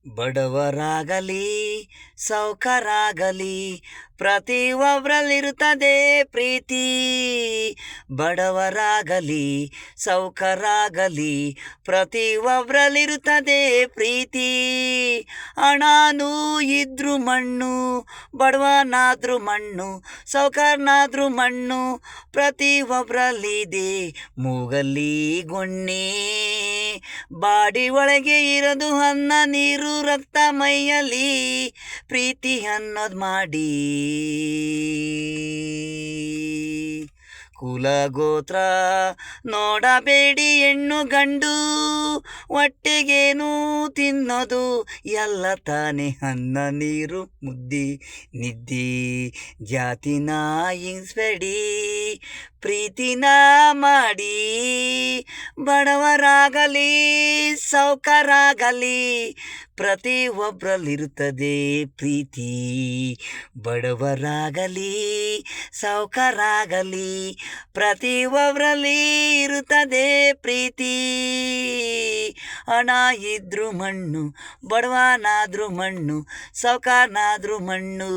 ಬಡವರಾಗಲಿ ಸೌಕರಾಗಲಿ ಪ್ರತಿಯೊಬ್ಬರಲ್ಲಿರುತ್ತದೆ ಪ್ರೀತಿ. ಬಡವರಾಗಲಿ ಸೌಕರಾಗಲಿ ಪ್ರತಿಯೊಬ್ಬರಲ್ಲಿರುತ್ತದೆ ಪ್ರೀತಿ. ಹಣನೂ ಇದ್ರು ಮಣ್ಣು, ಬಡವನಾದ್ರೂ ಮಣ್ಣು, ಸೌಕರ್ನಾದ್ರೂ ಮಣ್ಣು, ಪ್ರತಿಯೊಬ್ಬರಲ್ಲಿದೆ ಮೂಗಲ್ಲಿ ಗೊಣ್ಣೆ. ಬಾಡಿ ಒಳಗೆ ಇರೋದು ಅನ್ನ ನೀರು ರಕ್ತ ಮೈಯಲ್ಲಿ, ಪ್ರೀತಿ ಅನ್ನೋದು ಮಾಡಿ. ಕುಲ ಗೋತ್ರ ನೋಡಬೇಡಿ ಹೆಣ್ಣು ಗಂಡು, ಹೊಟ್ಟೆಗೇನು ತಿನ್ನೋದು ಎಲ್ಲ ತಾನೇ ಅನ್ನ ನೀರು ಮುದ್ದೆ ನಿದ್ದೆ. ಜಾತಿನ ಹಿಂಸ್ಬೇಡಿ ಪ್ರೀತಿನ ಮಾಡಿ. ಬಡವರಾಗಲಿ ಸೌಕರಾಗಲಿ ಪ್ರತಿಯೊಬ್ಬರಲ್ಲಿರುತ್ತದೆ ಪ್ರೀತಿ. ಬಡವರಾಗಲಿ ಸೌಕರಾಗಲಿ ಪ್ರತಿಯೊಬ್ಬರಲ್ಲಿ ಇರುತ್ತದೆ ಪ್ರೀತಿ. ಹಣ ಇದ್ರು ಮಣ್ಣು, ಬಡವನಾದ್ರೂ ಮಣ್ಣು, ಸೌಕರ್ನಾದ್ರೂ ಮಣ್ಣು.